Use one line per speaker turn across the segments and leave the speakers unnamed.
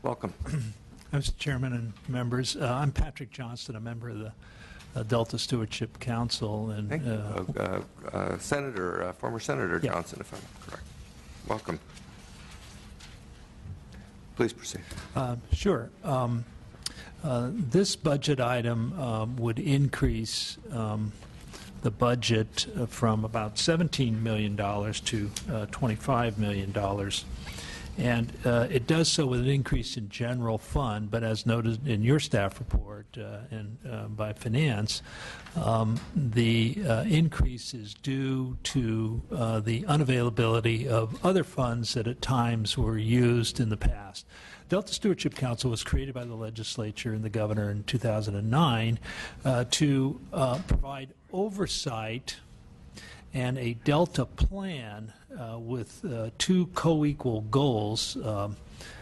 Welcome.
Mr. Chairman and members, I'm Patrick Johnston, a member of the Delta Stewardship Council. And
former Senator
Yeah.
Johnson, if I'm correct. Welcome. Please proceed.
Sure. This budget item would increase the budget from about $17 million to $25 million. And it does so with an increase in general fund, but as noted in your staff report and by Finance, the increase is due to the unavailability of other funds that at times were used in the past. Delta Stewardship Council was created by the legislature and the governor in 2009 to provide oversight and a Delta plan with two co-equal goals,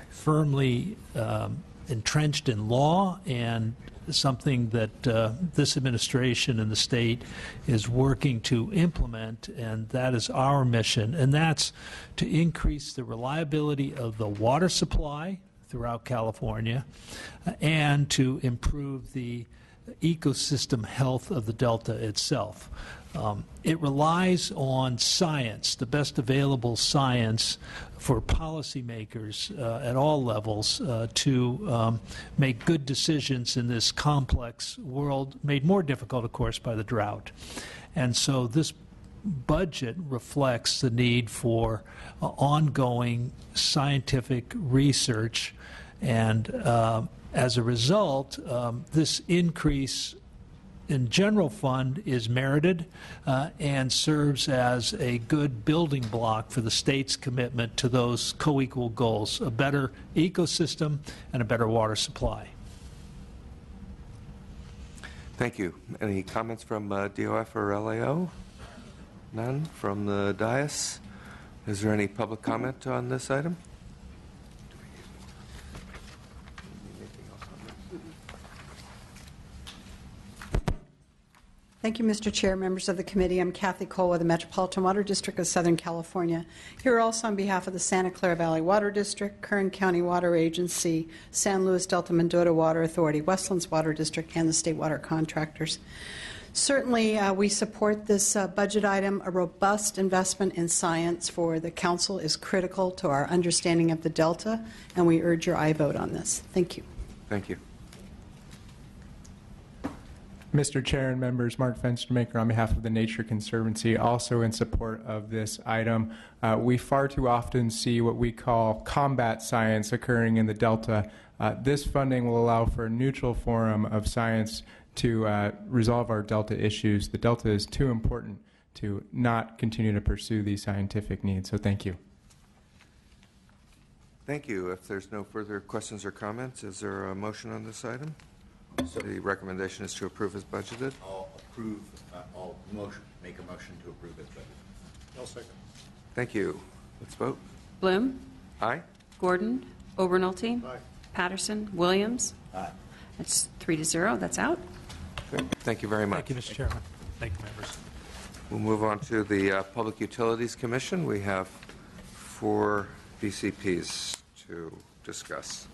firmly entrenched in law and something that this administration and the state is working to implement, and that is our mission, and that's to increase the reliability of the water supply throughout California and to improve the ecosystem health of the Delta itself. It relies on science, the best available science for policymakers at all levels to make good decisions in this complex world, made more difficult, of course, by the drought. And so this budget reflects the need for ongoing scientific research, and as a result, this increase in general fund is merited and serves as a good building block for the state's commitment to those co-equal goals, a better ecosystem and a better water supply.
Thank you. Any comments from DOF or LAO? None from the dais. Is there any public comment on this item?
Thank you, Mr. Chair, members of the committee. I'm Kathy Cole with the Metropolitan Water District of Southern California. Here also on behalf of the Santa Clara Valley Water District, Kern County Water Agency, San Luis Delta Mendota Water Authority, Westlands Water District, and the state water contractors. Certainly, we support this budget item. A robust investment in science for the Council is critical to our understanding of the Delta, and we urge your aye vote on this. Thank you.
Thank you.
Mr. Chair and members, Mark Fenstermaker on behalf of the Nature Conservancy, also in support of this item. We far too often see what we call combat science occurring in the Delta. This funding will allow for a neutral forum of science to resolve our Delta issues. The Delta is too important to not continue to pursue these scientific needs, so thank you.
Thank you. If there's no further questions or comments, is there a motion on this item? So the recommendation is to approve as budgeted.
I'll make a motion to approve as budgeted.
I'll second.
Thank you. Let's vote.
Bloom,
Aye.
Gordon, Obernolte,
Aye.
Patterson, Williams.
Aye.
That's 3-0. That's out.
Okay. Thank you very much.
Thank you, Mr. Chairman. Thank you, members.
We'll move on to the Public Utilities Commission. We have 4 BCPs to discuss.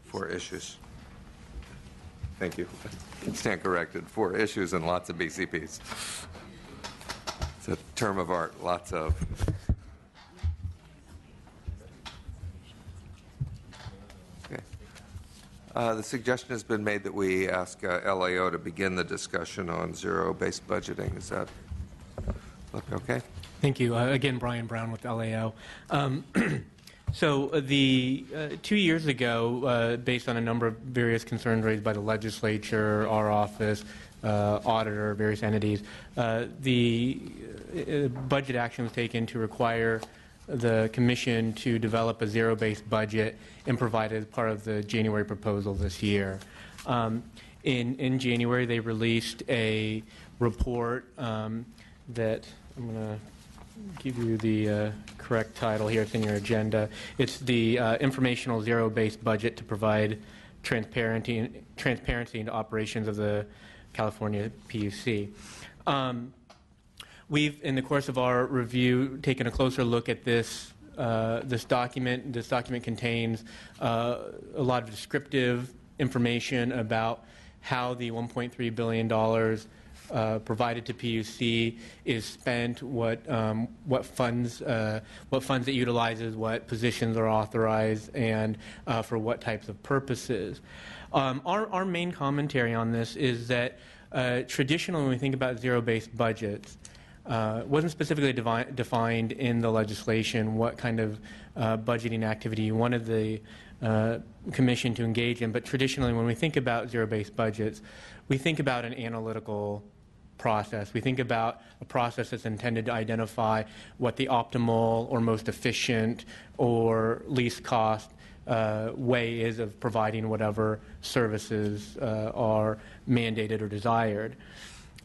4 issues. Thank you. Stand corrected. 4 issues and lots of BCPs. It's a term of art. Lots of. Okay. The suggestion has been made that we ask LAO to begin the discussion on zero-based budgeting. Is that look okay?
Thank you. Again, Brian Brown with LAO. So the 2 years ago, based on a number of various concerns raised by the legislature, our office, auditor, various entities, the budget action was taken to require the Commission to develop a zero-based budget and provide it as part of the January proposal this year. In January, they released a report that I'm going to give you the correct title here. It's in your agenda. It's the Informational Zero-Based Budget to Provide Transparency into Operations of the California PUC. We've, in the course of our review, taken a closer look at this this document. This document contains a lot of descriptive information about how the $1.3 billion provided to PUC is spent, what funds it utilizes, what positions are authorized, and for what types of purposes. Our main commentary on this is that traditionally, when we think about zero-based budgets, it wasn't specifically defined in the legislation what kind of budgeting activity you wanted the Commission to engage in. But traditionally, when we think about zero-based budgets, we think about an analytical process. We think about a process that's intended to identify what the optimal or most efficient or least cost way is of providing whatever services are mandated or desired.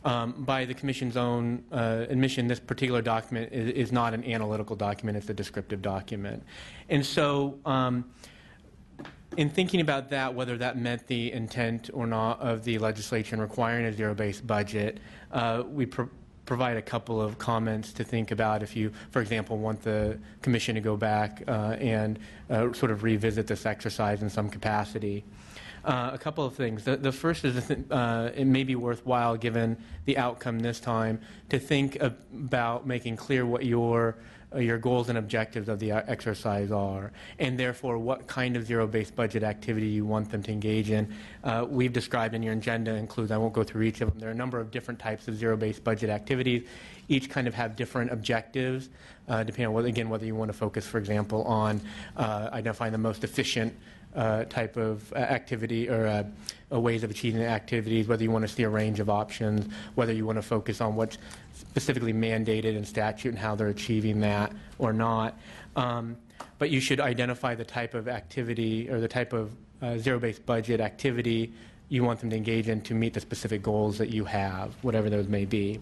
By the Commission's own admission, this particular document is not an analytical document, it's a descriptive document. And so in thinking about that, whether that met the intent or not of the legislation requiring a zero-based budget, we provide a couple of comments to think about if you, for example, want the Commission to go back and sort of revisit this exercise in some capacity. A couple of things. The first is it may be worthwhile, given the outcome this time, to think about making clear what your goals and objectives of the exercise are, and therefore what kind of zero-based budget activity you want them to engage in. We've described in your agenda includes, I won't go through each of them, there are a number of different types of zero-based budget activities. Each kind of have different objectives, depending on, whether you want to focus, for example, on identifying the most efficient type of activity or ways of achieving the activities, whether you want to see a range of options, whether you want to focus on what's specifically mandated in statute and how they're achieving that or not. But you should identify the type of activity or the type of zero-based budget activity you want them to engage in to meet the specific goals that you have, whatever those may be.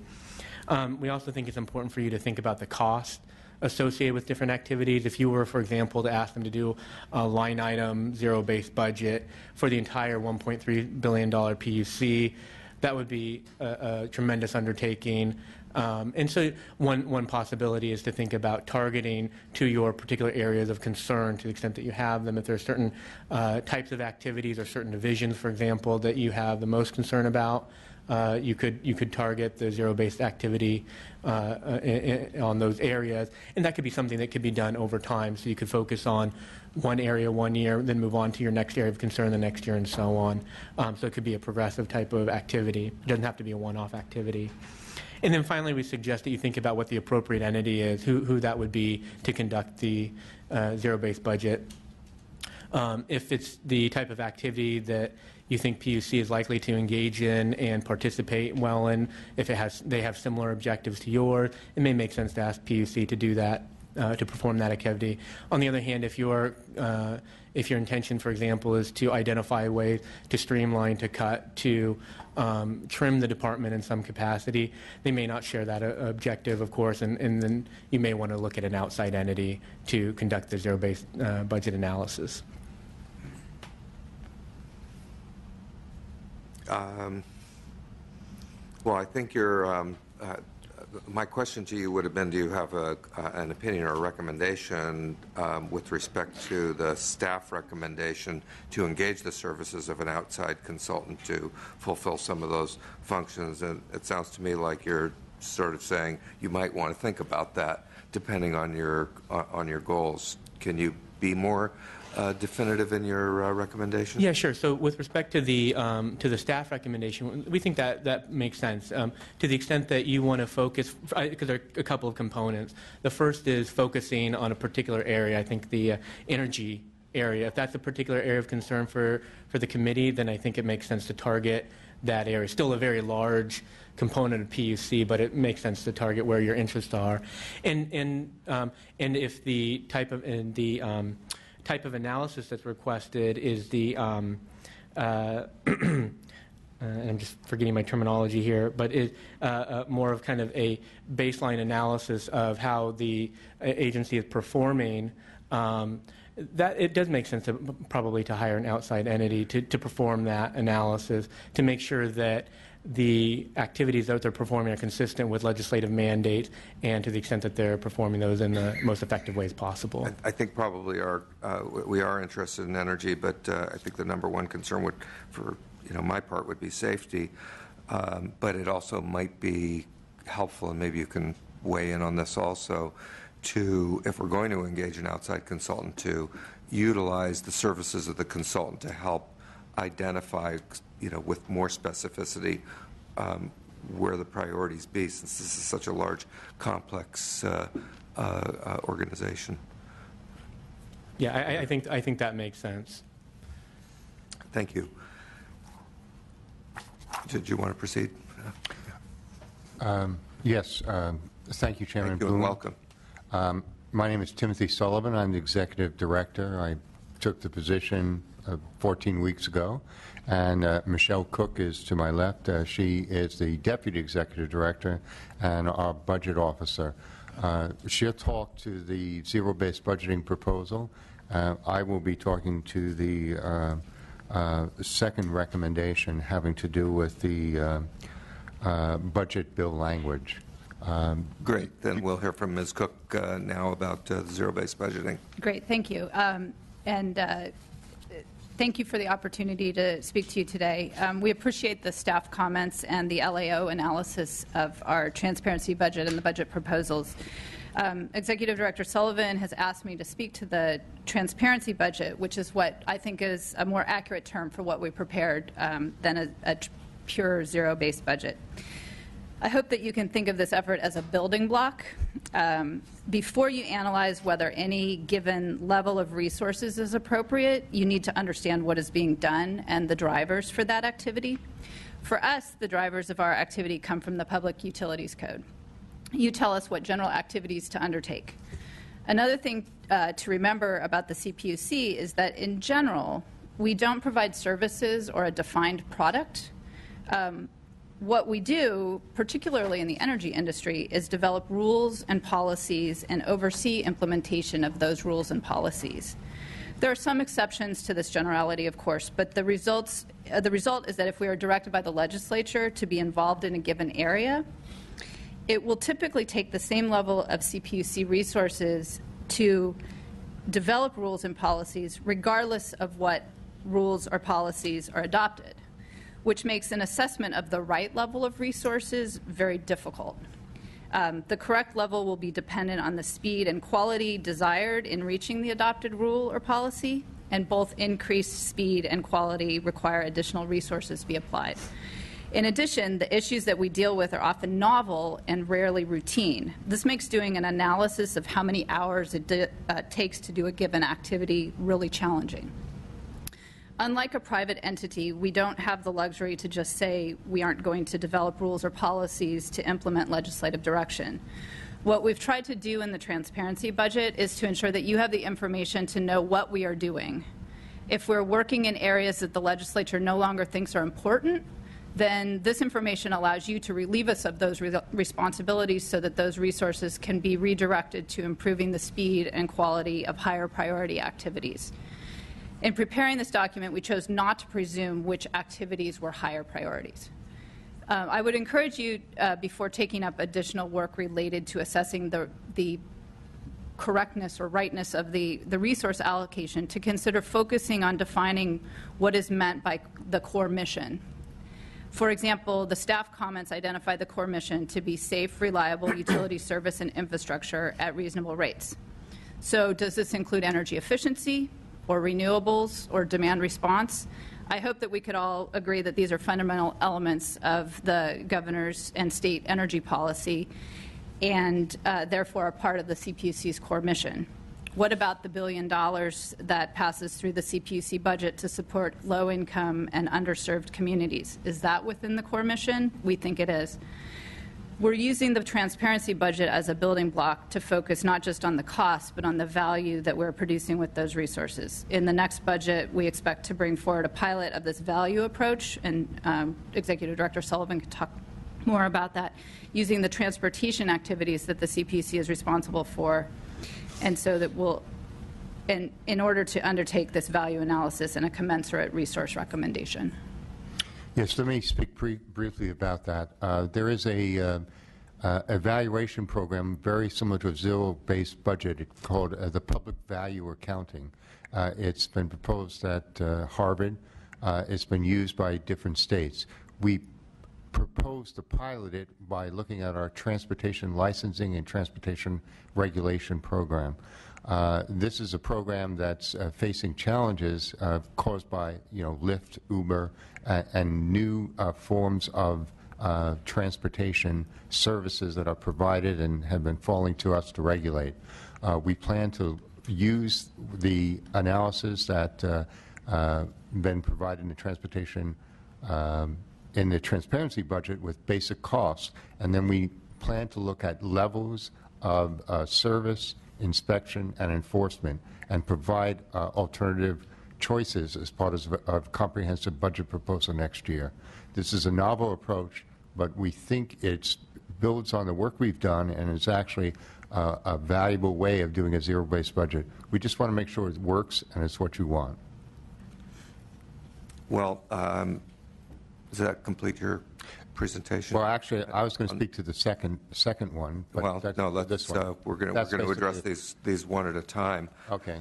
We also think it's important for you to think about the cost associated with different activities. If you were, for example, to ask them to do a line item zero-based budget for the entire $1.3 billion PUC, that would be a tremendous undertaking. And so one possibility is to think about targeting to your particular areas of concern to the extent that you have them. If there are certain types of activities or certain divisions, for example, that you have the most concern about, you could target the zero-based activity on those areas, and that could be something that could be done over time. So you could focus on one area 1 year, then move on to your next area of concern the next year, and so on. So it could be a progressive type of activity. It doesn't have to be a one-off activity. And then finally, we suggest that you think about what the appropriate entity is, who that would be to conduct the zero-based budget. If it's the type of activity that you think PUC is likely to engage in and participate well in, if they have similar objectives to yours, it may make sense to ask PUC to do that, to perform that activity. On the other hand, if your intention, for example, is to identify ways to streamline, to cut, to trim the department in some capacity, they may not share that objective, of course, and then you may want to look at an outside entity to conduct the zero-based budget analysis.
Well, I think my question to you would have been, do you have an opinion or a recommendation with respect to the staff recommendation to engage the services of an outside consultant to fulfill some of those functions? And it sounds to me like you're sort of saying you might want to think about that depending on your goals. Can you be more definitive in your recommendation?
Yeah, sure. So with respect to the staff recommendation, we think that makes sense. To the extent that you want to focus, because there are a couple of components. The first is focusing on a particular area. I think the energy area, if that's a particular area of concern for the committee, then I think it makes sense to target that area. Still a very large component of PUC, but it makes sense to target where your interests are. And if the type of analysis that's requested is the, and I'm just forgetting my terminology here, but is more of kind of a baseline analysis of how the agency is performing, that it does make sense probably to hire an outside entity to perform that analysis, to make sure that the activities that they're performing are consistent with legislative mandates, and to the extent that they're performing those in the most effective ways possible.
I think probably we are interested in energy, but I think the number one concern would, for my part, would be safety. But it also might be helpful, and maybe you can weigh in on this also, to, if we're going to engage an outside consultant, to utilize the services of the consultant to help identify, with more specificity, where the priorities be, since this is such a large, complex organization.
Yeah, I think that makes sense.
Thank you. Did you want to proceed?
Yes. Thank you, Chairman
Thank you,
Bloom.
and welcome.
My name is Timothy Sullivan. I'm the Executive Director. I took the position 14 weeks ago. And Michelle Cook is to my left. She is the Deputy Executive Director and our Budget Officer. She'll talk to the zero-based budgeting proposal. I will be talking to the second recommendation having to do with the budget bill language.
Great. Then we'll hear from Ms. Cook now about zero-based budgeting.
Great. Thank you. Thank you for the opportunity to speak to you today. We appreciate the staff comments and the LAO analysis of our transparency budget and the budget proposals. Executive Director Sullivan has asked me to speak to the transparency budget, which is what I think is a more accurate term for what we prepared than a pure zero-based budget. I hope that you can think of this effort as a building block. Before you analyze whether any given level of resources is appropriate, you need to understand what is being done and the drivers for that activity. For us, the drivers of our activity come from the Public Utilities Code. You tell us what general activities to undertake. Another thing to remember about the CPUC is that in general, we don't provide services or a defined product. What we do, particularly in the energy industry, is develop rules and policies and oversee implementation of those rules and policies. There are some exceptions to this generality, of course, but the result is that if we are directed by the legislature to be involved in a given area, it will typically take the same level of CPUC resources to develop rules and policies regardless of what rules or policies are adopted, which makes an assessment of the right level of resources very difficult. The correct level will be dependent on the speed and quality desired in reaching the adopted rule or policy, and both increased speed and quality require additional resources be applied. In addition, the issues that we deal with are often novel and rarely routine. This makes doing an analysis of how many hours it takes to do a given activity really challenging. Unlike a private entity, we don't have the luxury to just say we aren't going to develop rules or policies to implement legislative direction. What we've tried to do in the transparency budget is to ensure that you have the information to know what we are doing. If we're working in areas that the legislature no longer thinks are important, then this information allows you to relieve us of those responsibilities so that those resources can be redirected to improving the speed and quality of higher priority activities. In preparing this document, we chose not to presume which activities were higher priorities. I would encourage you, before taking up additional work related to assessing the correctness or rightness of the resource allocation, to consider focusing on defining what is meant by the core mission. For example, the staff comments identify the core mission to be safe, reliable utility service and infrastructure at reasonable rates. So does this include energy efficiency, or renewables, or demand response? I hope that we could all agree that these are fundamental elements of the governor's and state energy policy and therefore are part of the CPUC's core mission. What about the $1 billion that passes through the CPUC budget to support low-income and underserved communities? Is that within the core mission? We think it is. We're using the transparency budget as a building block to focus not just on the cost, but on the value that we're producing with those resources. In the next budget, we expect to bring forward a pilot of this value approach, and Executive Director Sullivan can talk more about that, using the transportation activities that the CPUC is responsible for, and so that we'll, in order to undertake this value analysis and a commensurate resource recommendation.
Yes, let me speak speak briefly about that. There is a evaluation program very similar to a zero-based budget called the Public Value Accounting. It's been proposed at Harvard. It's been used by different states. We propose to pilot it by looking at our transportation licensing and transportation regulation program. This is a program that's facing challenges caused by, Lyft, Uber, and new forms of transportation services that are provided and have been falling to us to regulate. We plan to use the analysis that been provided in the transportation in the transparency budget with basic costs, and then we plan to look at levels of service, inspection, and enforcement, and provide alternative choices as part of comprehensive budget proposal next year. This is a novel approach, but we think it builds on the work we've done and is actually a valuable way of doing a zero-based budget. We just want to make sure it works and it's what you want.
Well, does that complete your presentation?
Well, actually, I was going to speak to the second one. But
well, no, let's.
This one.
We're going to address these one at a time.
Okay.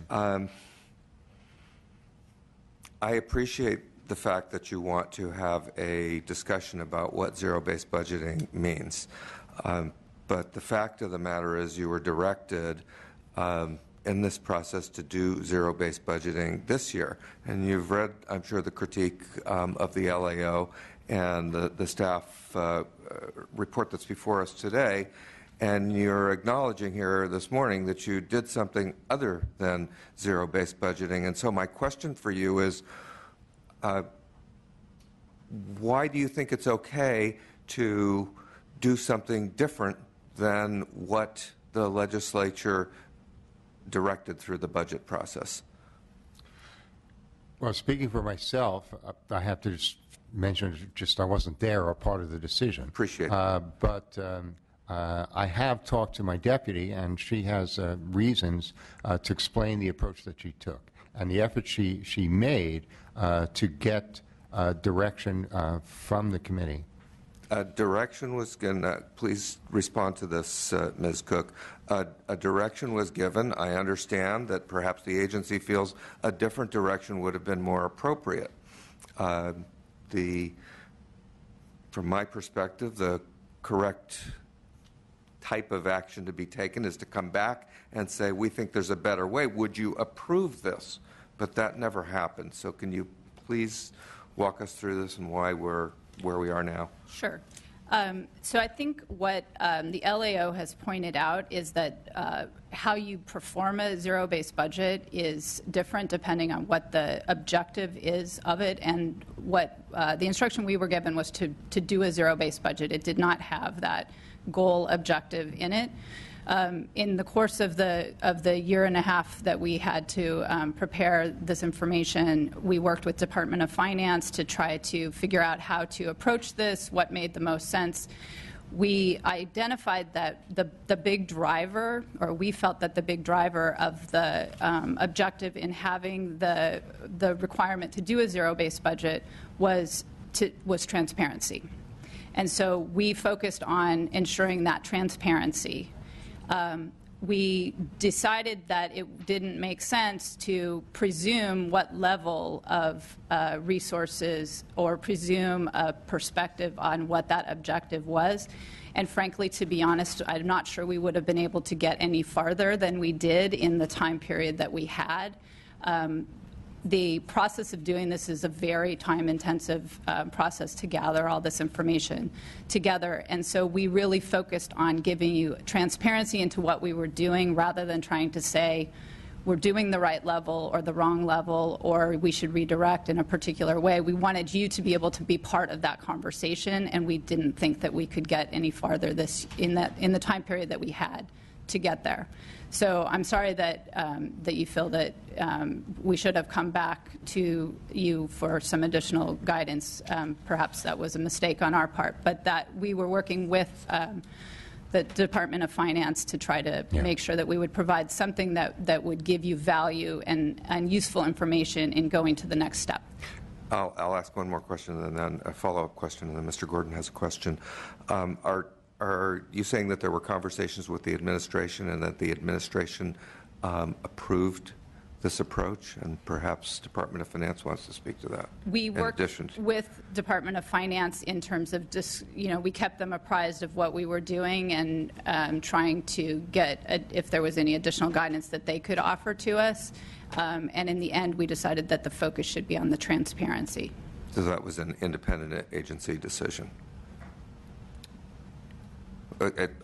I appreciate the fact that you want to have a discussion about what zero-based budgeting means, but the fact of the matter is, you were directed in this process to do zero-based budgeting this year. And you've read, I'm sure, the critique of the LAO and the staff report that's before us today, and you're acknowledging here this morning that you did something other than zero-based budgeting. And so my question for you is, why do you think it's okay to do something different than what the legislature directed through the budget process?
Well, speaking for myself, I have to just mention, I wasn't there or part of the decision.
Appreciate it.
But I have talked to my deputy, and she has reasons to explain the approach that she took and the effort she made to get direction from the committee.
Direction was given. Please respond to this, Ms. Cook. A direction was given. I understand that perhaps the agency feels a different direction would have been more appropriate. From my perspective, the correct type of action to be taken is to come back and say, we think there's a better way. Would you approve this? But that never happened. So can you please walk us through this and why we're where we are now?
Sure. So I think what the LAO has pointed out is that how you perform a zero-based budget is different depending on what the objective is of it, and what the instruction we were given was to do a zero-based budget. It did not have that goal objective in it. In the course of the year and a half that we had to prepare this information, we worked with Department of Finance to try to figure out how to approach this, what made the most sense. We identified that the big driver, or we felt that the big driver of the objective in having the requirement to do a zero-based budget was transparency. And so we focused on ensuring that transparency. We decided that it didn't make sense to presume what level of resources or presume a perspective on what that objective was. And frankly, to be honest, I'm not sure we would have been able to get any farther than we did in the time period that we had. The process of doing this is a very time-intensive process to gather all this information together. And so we really focused on giving you transparency into what we were doing rather than trying to say we're doing the right level or the wrong level or we should redirect in a particular way. We wanted you to be able to be part of that conversation, and we didn't think that we could get any farther in the time period that we had to get there. So I'm sorry that that you feel that we should have come back to you for some additional guidance. Perhaps that was a mistake on our part, but that we were working with the Department of Finance to try to make sure that we would provide something that would give you value and useful information in going to the next step.
I'll ask one more question and then a follow-up question, and then Mr. Gordon has a question. Are you saying that there were conversations with the administration and that the administration approved this approach, and perhaps Department of Finance wants to speak to that?
We
in
worked
addition to-
with Department of Finance in terms of we kept them apprised of what we were doing and trying to get if there was any additional guidance that they could offer to us. And in the end, we decided that the focus should be on the transparency.
So that was an independent agency decision.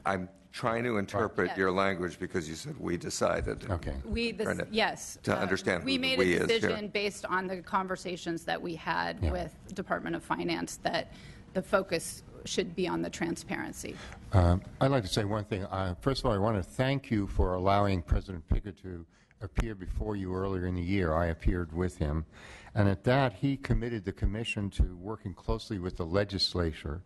I'm trying to interpret
Yes.
your language because you said we decided.
Okay.
Yes.
To understand
we
who the
made
we
a
is
decision
here.
based on the conversations that we had
Yeah.
with Department of Finance that the focus should be on the transparency.
I'd like to say one thing. First of all, I want to thank you for allowing President Pickett to appear before you earlier in the year. I appeared with him. And at that, he committed the Commission to working closely with the legislature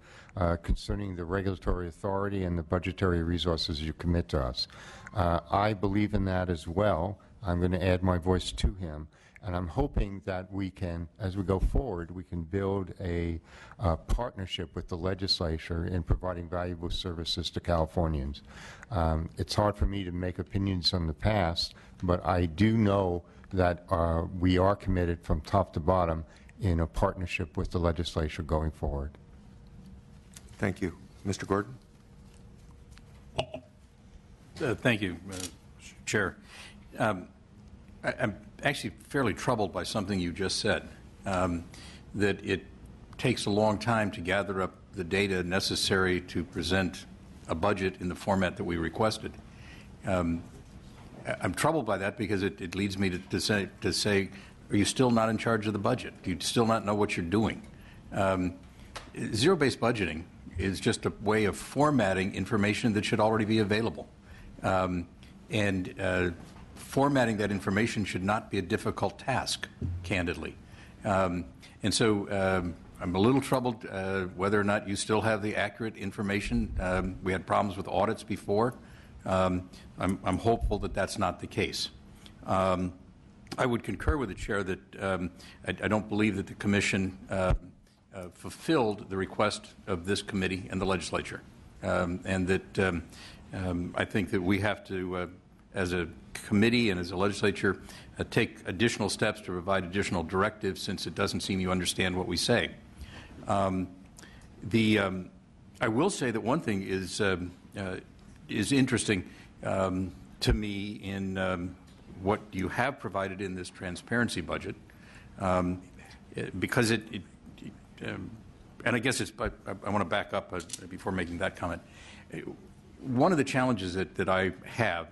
concerning the regulatory authority and the budgetary resources you commit to us. I believe in that as well. I'm going to add my voice to him. And I'm hoping that we can, as we go forward, we can build a partnership with the legislature in providing valuable services to Californians. It's hard for me to make opinions on the past, but I do know that we are committed from top to bottom in a partnership with the legislature going forward.
Thank you. Mr. Gordon?
Thank you, Chair. I'm actually fairly troubled by something you just said, that it takes a long time to gather up the data necessary to present a budget in the format that we requested. I'm troubled by that because it leads me to say, are you still not in charge of the budget? Do you still not know what you're doing? Zero-based budgeting is just a way of formatting information that should already be available. Formatting that information should not be a difficult task, candidly. And so I'm a little troubled whether or not you still have the accurate information. We had problems with audits before. I'm hopeful that that's not the case. I would concur with the Chair that I don't believe that the Commission fulfilled the request of this committee and the legislature, and that I think that we have to, as a committee and as a legislature, take additional steps to provide additional directives, since it doesn't seem you understand what we say. I will say that one thing is interesting to me in what you have provided in this transparency budget, because and I guess I want to back up before making that comment. One of the challenges that I have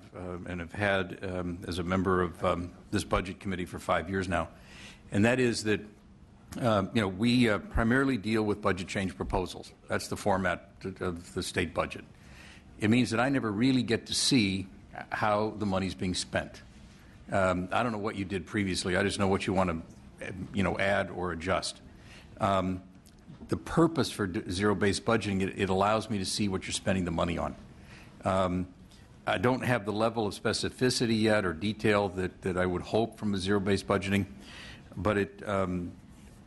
and have had as a member of this budget committee for 5 years now, and that is that we primarily deal with budget change proposals. That's the format of the state budget. It means that I never really get to see how the money's being spent. I don't know what you did previously. I just know what you want to, add or adjust. The purpose for zero-based budgeting, it allows me to see what you're spending the money on. I don't have the level of specificity yet or detail that I would hope from a zero-based budgeting, but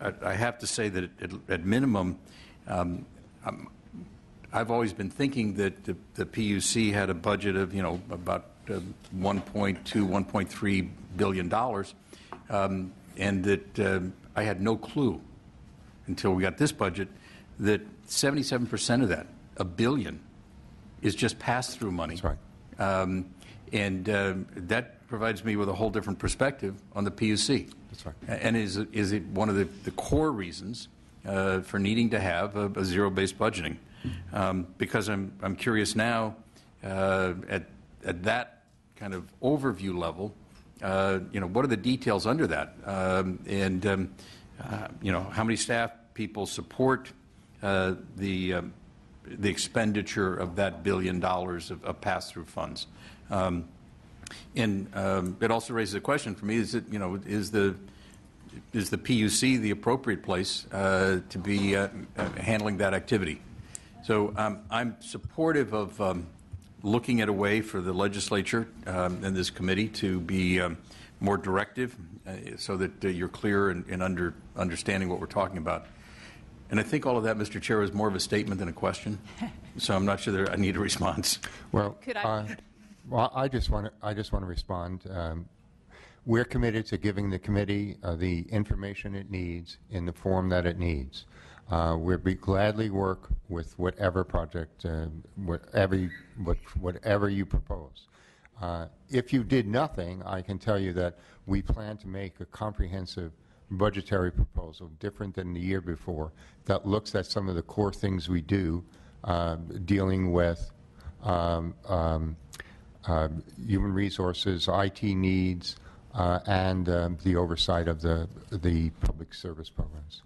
I have to say that at minimum, I've always been thinking that the PUC had a budget of, about $1.2, $1.3 billion, and that I had no clue until we got this budget that 77% of that, $1 billion, is just pass-through money.
That's right.
And that provides me with a whole different perspective on the PUC.
That's right.
And is it one of the core reasons for needing to have a zero-based budgeting? Because I'm curious now at that kind of overview level, what are the details under that? How many staff people support the expenditure of that $1 billion of pass-through funds? And it also raises a question for me: is the PUC the appropriate place to be handling that activity? So I'm supportive of looking at a way for the legislature and this committee to be more directive so that you're clear in understanding what we're talking about. And I think all of that, Mr. Chair, is more of a statement than a question. So I'm not sure that I need a response.
Well,
Could I-
well, I just want to respond. We're committed to giving the committee the information it needs in the form that it needs. We'll gladly work with whatever project, whatever you propose. If you did nothing, I can tell you that we plan to make a comprehensive budgetary proposal different than the year before that looks at some of the core things we do, dealing with human resources, IT needs, and the oversight of the public service programs.